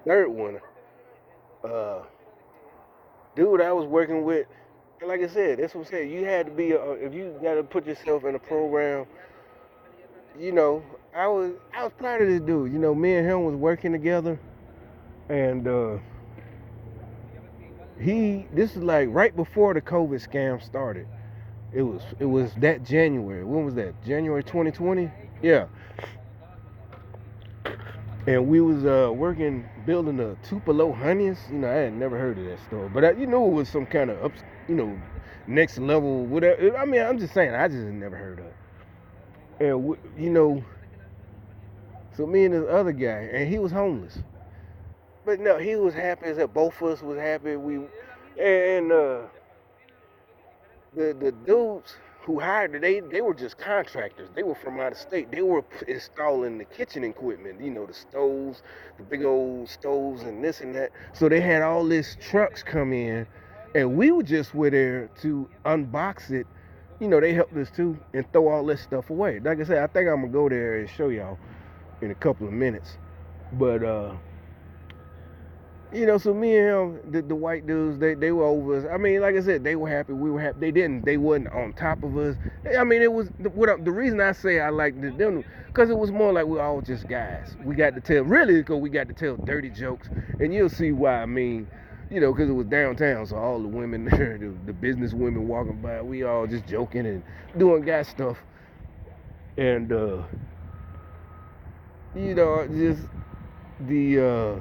third one, uh, dude, I was working with. And like I said, that's what I'm saying. You had to be, if you got to put yourself in a program, you know, I was proud of this dude. You know, me and him was working together, and this is like right before the COVID scam started. It was that January. When was that? January 2020. Yeah, and we was working building a Tupelo Honey's. You know, I had never heard of that store, but you know it was some kind of you know, next level whatever. I mean, I'm just saying, I just never heard of it. And you know, so me and this other guy, and he was homeless, but no, he was happy as that both of us was happy. And the dudes who hired it, they were just contractors. They were from out of state. They were installing the kitchen equipment, you know, the stoves, the big old stoves and this and that. So they had all these trucks come in, and we were there to unbox it. You know, they helped us too and throw all this stuff away. Like I said, I think I'm gonna go there and show y'all in a couple of minutes. But you know, so me and him, the white dudes, they were over us. I mean, like I said, they were happy. We were happy. They wasn't on top of us. I mean, it was the reason I say I liked them because it was more like we all just guys. We got to tell really because we got to tell dirty jokes, and you'll see why. I mean, you know, because it was downtown, so all the women there, the business women walking by, we all just joking and doing guy stuff, and you know, just the.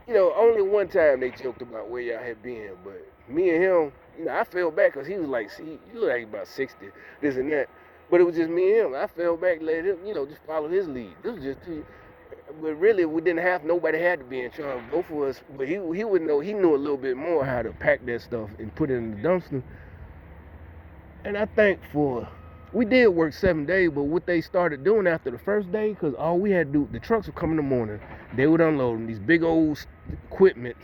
You know, only one time they joked about where y'all had been, but me and him, you know, I fell back because he was like, see, you look like about 60, this and that. But it was just me and him. I fell back, let him, you know, just follow his lead. This was just two. But really, we didn't have, nobody had to be in charge, both of us. But he would know, he knew a little bit more how to pack that stuff and put it in the dumpster. And I think we did work 7 days, but what they started doing after the first day, because all we had to do, the trucks would come in the morning, they would unload them, these big old equipment,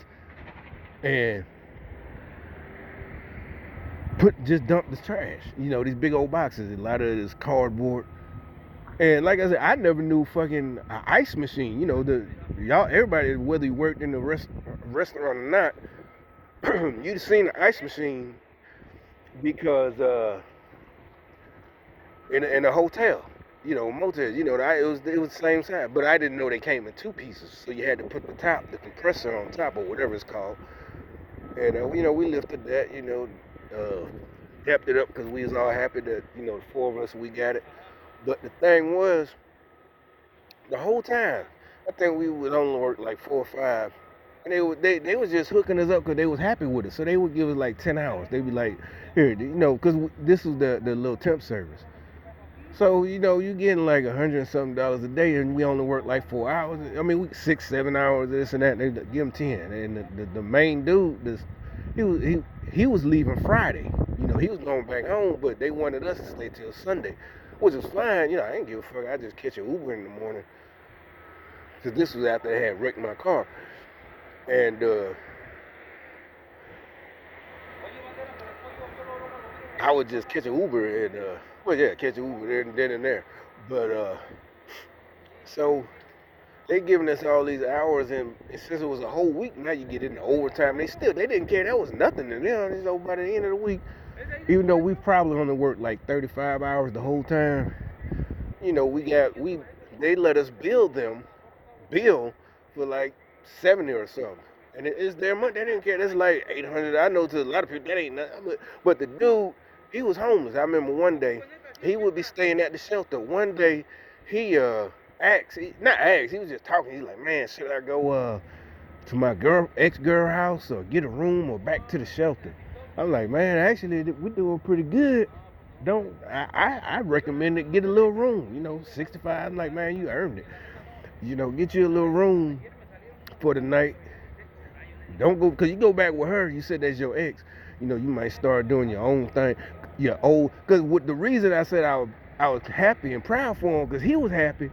and just dump the trash. You know, these big old boxes, a lot of it is cardboard. And like I said, I never knew fucking ice machine. You know, everybody, whether you worked in the restaurant or not, you'd seen the ice machine because in a hotel, you know, motel, you know, it was the same size, but I didn't know they came in two pieces, so you had to put the compressor on top or whatever it's called, and you know, we lifted that, you know, dapped it up because we was all happy that, you know, the four of us we got it, but the thing was, the whole time, I think we would only work like 4 or 5. And they was just hooking us up because they was happy with us. So they would give us like 10 hours. They'd be like, here, you know, because this was the little temp service. So, you know, you getting like $100 something a day, and we only work like 4 hours. I mean, 6, 7 hours, this and that. And they give him 10. And the main dude, he was leaving Friday. You know, he was going back home, but they wanted us to stay till Sunday, which was fine. You know, I ain't give a fuck. I just catch an Uber in the morning. Because this was after they had wrecked my car. And I would just catch an Uber and, catch an Uber there and then and there. But so they giving us all these hours, and since it was a whole week, now you get into overtime. They didn't care. That was nothing to them. So by the end of the week, even though we probably only worked like 35 hours the whole time, you know, they let us bill for like 70 or something. And it's their money. They didn't care. That's like 800. I know to a lot of people that ain't nothing. But the dude, he was homeless. I remember one day, he would be staying at the shelter. One day, he not asked, he was just talking. He's like, man, should I go to my ex-girl house or get a room or back to the shelter? I'm like, man, actually, we're doing pretty good. I recommend it, get a little room, you know, 65. I'm like, man, you earned it. You know, get you a little room for the night. Don't go, because you go back with her, you said that's your ex, you know, you might start doing your own thing, your old, because the reason I said I was happy and proud for him, because he was happy,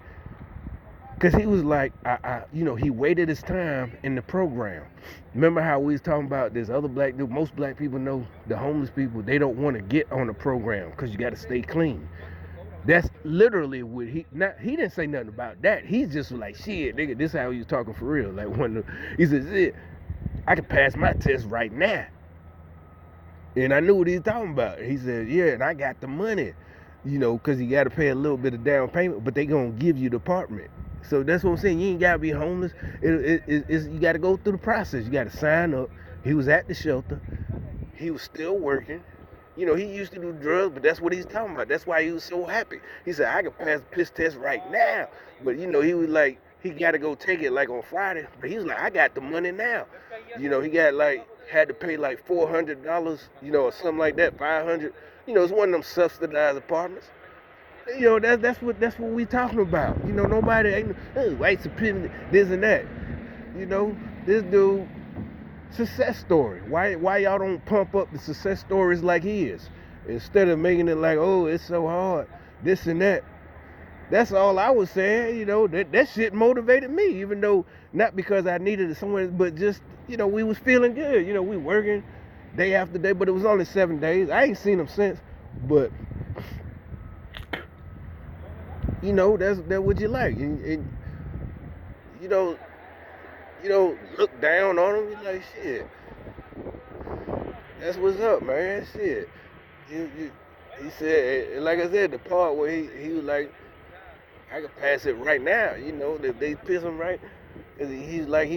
because he was like, you know, he waited his time in the program. Remember how we was talking about this other black dude, most black people know the homeless people, they don't want to get on the program, because you got to stay clean. That's literally what he didn't say nothing about that. He's just like, shit, nigga, this is how he was talking for real. Like he said, shit, I can pass my test right now. And I knew what he was talking about. He said, yeah, and I got the money, because you got to pay a little bit of down payment, but they going to give you the apartment. So that's what I'm saying. You ain't got to be homeless. You got to go through the process. You got to sign up. He was at the shelter. He was still working. He used to do drugs, but that's what he's talking about. That's why he was so happy. He said, I can pass the piss test right now. But, he was like, he got to go take it like on Friday. But he was like, I got the money now. He got had to pay like $400, or something like that, $500. It's one of them subsidized apartments. That's what we talking about. Nobody ain't white supremacy, this and that. This dude, success story. Why y'all don't pump up the success stories like his instead of making it like, oh, it's so hard, this and that. That's all I was saying. That shit motivated me, even though not because I needed it somewhere, but just we was feeling good. We working day after day, but it was only 7 days. I ain't seen him since, but that's what you like. And you don't look down on him. You like, shit, that's what's up, man. Shit. He said, like I said, the part where he was like, I can pass it right now. They piss him right. He's like,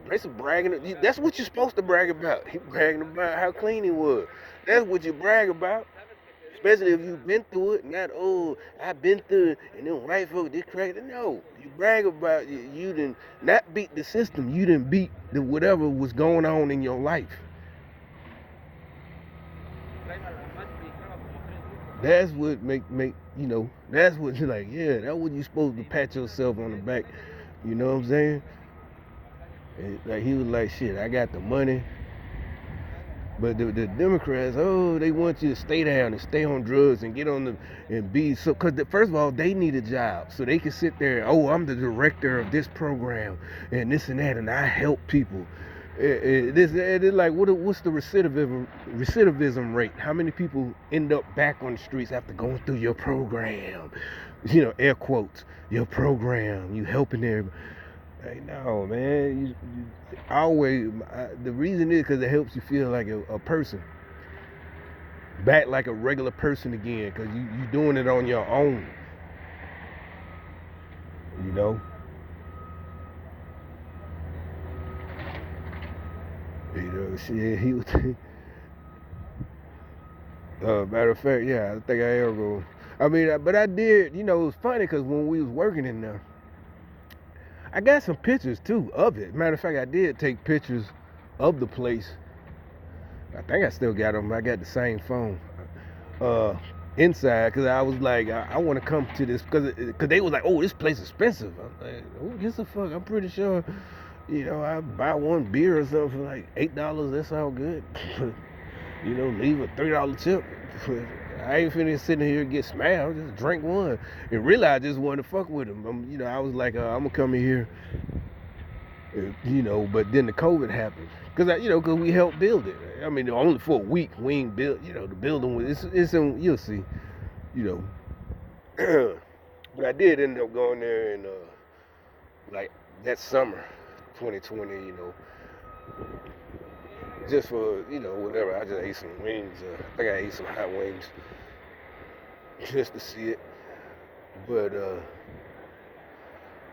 that's bragging. That's what you're supposed to brag about. He bragging about how clean he was. That's what you brag about. Especially if you've been through it, not, oh, I've been through it, and them white folks, they crazy. No, you brag about you didn't not beat the system. You didn't beat whatever was going on in your life. That's what make that's what you're like, yeah, that's what you're supposed to pat yourself on the back. You know what I'm saying? And like he was like, shit, I got the money. But the Democrats, they want you to stay down and stay on drugs and get on and be so. Because first of all, they need a job, so they can sit there. Oh, I'm the director of this program and this and that, and I help people. It's like, what's the recidivism rate? How many people end up back on the streets after going through your program? Air quotes, your program. You helping everybody. Hey, no, man. The reason is because it helps you feel like a person. Back like a regular person again, because you doing it on your own. Shit, he was. Matter of fact, yeah, I think I am going. I mean, but I did, it was funny because when we was working in there, I got some pictures too of it. Matter of fact, I did take pictures of the place. I think I still got them. I got the same phone inside because I was like, I want to come to this because they was like, oh, this place is expensive. I'm like, who gives a fuck? I'm pretty sure, I buy one beer or something for like $8. That's all good. Leave a $3 tip. I ain't finna sitting here and get smashed. Just drink one. And really, I just wanted to fuck with him. I was like, I'm gonna come in here. But then the COVID happened. Cause we helped build it. I mean, only for a week. We ain't built. The building was. It's in. You'll see. But I did end up going there and like that summer, 2020. Just for, whatever. I just ate some wings. I think I ate some hot wings just to see it. But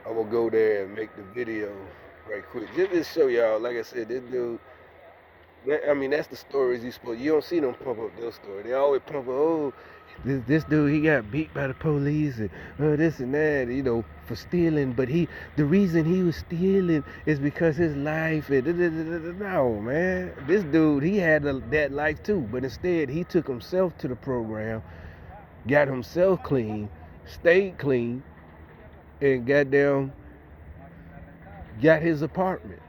I'm going to go there and make the video right quick. Just to show y'all, like I said, this dude, that's the stories you don't see them pump up their story. They always pump up, this dude, he got beat by the police and this and that, for stealing. But the reason he was stealing is because his life. No, man. This dude, he had that life too. But instead, he took himself to the program, got himself clean, stayed clean, and got his apartment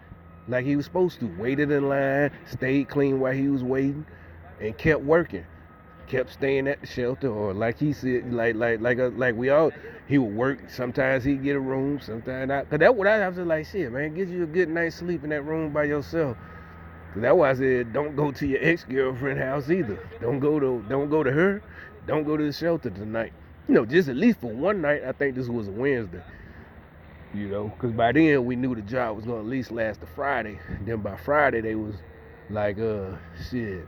like he was supposed to. Waited in line, stayed clean while he was waiting, and kept working. Kept staying at the shelter, or like he said, like we all, he would work. Sometimes he'd get a room, sometimes not. Cause that's what I was like, shit, man, get you a good night's sleep in that room by yourself. Cause that's why I said, don't go to your ex-girlfriend's house either. Don't go to her. Don't go to the shelter tonight. just at least for one night. I think this was a Wednesday. Because by then we knew the job was gonna at least last to Friday. And then by Friday they was like, shit,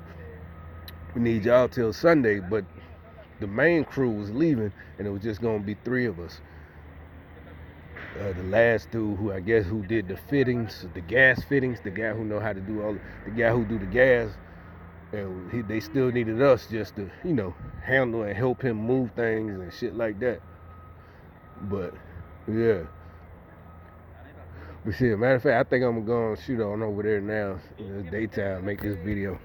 we need y'all till Sunday. But the main crew was leaving, and it was just gonna be 3 of us. The last dude who did the fittings, the gas fittings, the guy who know how to do the guy who do the gas, and they still needed us just to, handle and help him move things and shit like that. But yeah. But shit, matter of fact, I think I'm gonna go and shoot on over there now. It's daytime, make this video.